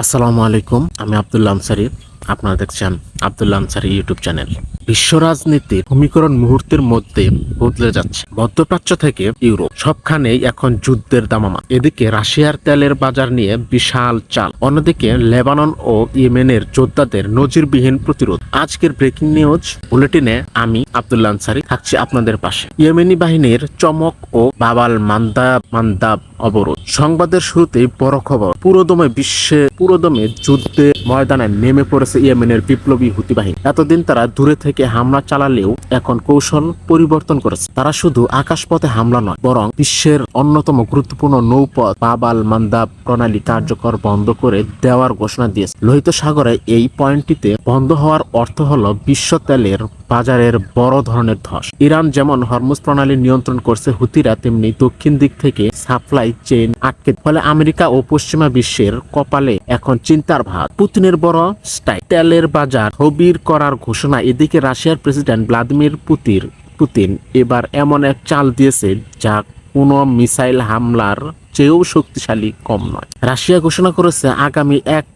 আসসালামু আলাইকুম, আমি আব্দুল্লাহ আনসারী। আপনারা দেখছেন আব্দুল্লাহ আনসারী ইউটিউব চ্যানেল। বিশ্ব রাজনীতির সমীকরণ মুহূর্তের মধ্যে বদলে যাচ্ছে। মধ্যপ্রাচ্য থেকে ইউরোপ সবখানেই এখন যুদ্ধের দামামা। এদিকে রাশিয়ার তেলের বাজার নিয়ে বিশাল চাল, অন্যদিকে লেবানন ও ইয়েমেনের যোদ্ধাদের নজিরবিহীন প্রতিরোধ। আজকের ব্রেকিং নিউজ বুলেটিনে আমি আব্দুল্লাহ আনসারী থাকছি আপনাদের পাশে। ইয়েমেনি বাহিনীর চমক ও বাবাল মান্দাব অবরোধ। সংবাদের শুরুতেই বড় খবর, পুরোদমে যুদ্ধে ময়দানে নেমে পড়েছে ইয়েমেনের বিপ্লবী হুতি বাহিনী। এতদিন তারা দূরে থেকে হামলা চালালেও এখন কৌশল পরিবর্তন করেছে। তারা শুধু আকাশপথে হামলা নয়, বরং বিশ্বের অন্যতম গুরুত্বপূর্ণ নৌপথ বাবাল মান্দাব প্রণালী কার্যকর বন্ধ করে দেওয়ার ঘোষণা দিয়েছে। লোহিত সাগরে এই পয়েন্টটিতে বন্ধ হওয়ার অর্থ হলো বিশ্ব তেলের বাজারের বড় ধরনের ধস। ইরান যেমন হরমুজ প্রণালী নিয়ন্ত্রণ করছে, হুতিরা তেমনি দক্ষিণ দিক থেকে সাপ্লাই চেইন আটকে। ফলে আমেরিকা ও পশ্চিমা বিশ্বের কপালে এখন চিন্তার ভাঁজ। পুতিনের বড় স্টাইল, তেলের বাজার স্থবির করার ঘোষণা। এদিকে রাশিয়ার প্রেসিডেন্ট ভ্লাদিমির পুতিন এবার এমন এক চাল দিয়েছে যা কোনো মিসাইল হামলার চেয়েও শক্তিশালী কম নয়। রাশিয়া ঘোষণা করেছে আগামী 1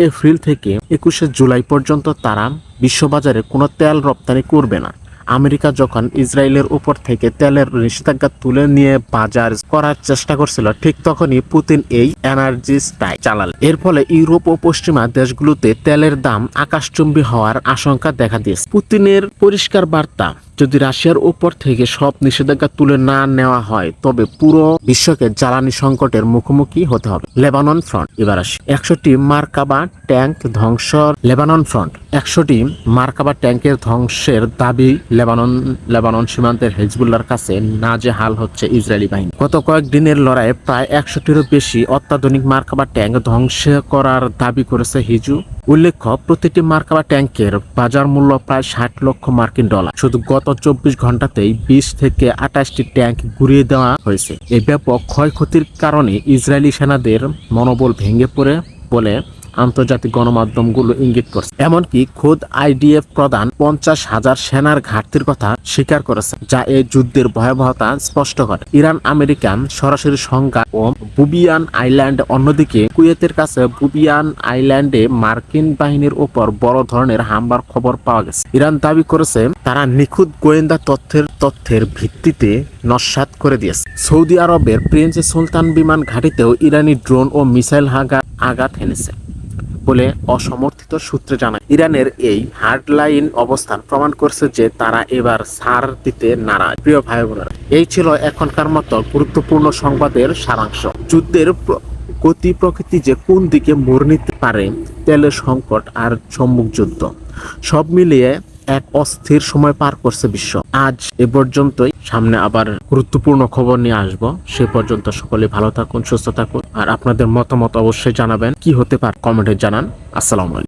এপ্রিল থেকে 21 জুলাই পর্যন্ত তারা বিশ্ববাজারে কোনো তেল রপ্তানি করবে না। আমেরিকা যখন ইসরায়েলের উপর থেকে তেলের নিষেধাজ্ঞা তুলে নিয়ে বাজার করার চেষ্টা করছিল, ঠিক তখনই পুতিন এই এনার্জি স্ট্রাইক চালাল। এর ফলে ইউরোপ ও পশ্চিমা দেশগুলোতে তেলের দাম আকাশচুম্বী হওয়ার আশঙ্কা দেখা দিয়েছে। পুতিনের পরিষ্কার বার্তা, যদি রাশিয়ার উপর থেকে সব নিষেধাজ্ঞা তুলে না নেওয়া হয় তবে পুরো বিশ্বকে জ্বালানি সংকটের মুখোমুখি হতে হবে। লেবানন ফ্রন্ট এবার আসি। 100টি মার্কাবা ট্যাঙ্ক ধ্বংস। লেবানন ফ্রন্ট 100টি মার্কাবা ট্যাঙ্কের ধ্বংসের দাবি লেবানন সীমান্তের হিজবুল্লাহর কাছে নাজেহাল হচ্ছে ইসরায়েলি বাহিনী। গত কয়েকদিনের লড়াইয়ে প্রায় 100টিরও বেশি অত্যাধুনিক মার্কাবা ট্যাঙ্ক ধ্বংস করার দাবি করেছে হিজু। উল্লেখ্য, প্রতিটি মার্কাবা ট্যাঙ্কের বাজার মূল্য প্রায় $60 লক্ষ। শুধু গত 24 ঘন্টাতেই 20 থেকে 28টি ট্যাঙ্ক গুঁড়িয়ে দেওয়া হয়েছে। এই ব্যাপক ক্ষয়ক্ষতির কারণে ইসরায়েলি সেনাদের মনোবল ভেঙে পড়ে বলে আন্তর্জাতিক গণমাধ্যমগুলো ইঙ্গিত করছে। এমনকি খোদ আইডিএফ প্রধান 50,000 সেনার ঘাটতির কথা স্বীকার করেছে, যা এই যুদ্ধের ভয়াবহতা স্পষ্ট করে। ইরান আমেরিকান সরাসরি সংঘাত ও বুবিয়ান আইল্যান্ড। অন্যদিকে কুয়েতের কাছে বুবিয়ান আইল্যান্ডে মার্কিন বাহিনীর উপর বড় ধরনের হামলার খবর পাওয়া গেছে। ইরান দাবি করেছে তারা নিখুঁত গোয়েন্দা তথ্যের ভিত্তিতে নস্যাৎ করে দিয়েছে। সৌদি আরবের প্রিন্স সুলতান বিমান ঘাঁটিতেও ইরানি ড্রোন ও মিসাইল আঘাত হেনেছে বলে অসমর্থিত সূত্রে জানায়। ইরানের এই হার্ডলাইন অবস্থান প্রমাণ করছে যে তারা এবার ছাড় দিতে নারাজ। প্রিয় ভাই বোনেরা, এই ছিল এখনকার মতো গুরুত্বপূর্ণ সংবাদের সারাংশ। যুদ্ধের গতি প্রকৃতি যে কোন দিকে মোড় নিতে পারে, তেলের সংকট আর সম্মুখ যুদ্ধ, সব মিলিয়ে এক অস্থির সময় পার করছে বিশ্ব। আজ এ পর্যন্তই, সামনে আবার গুরুত্বপূর্ণ খবর নিয়ে আসব। সে পর্যন্ত সকলে ভালো থাকুন, সুস্থ থাকুন, আর আপনাদের মতামত অবশ্যই জানাবেন। কি হতে পারে কমেন্টে জানান। আসসালামু আলাইকুম।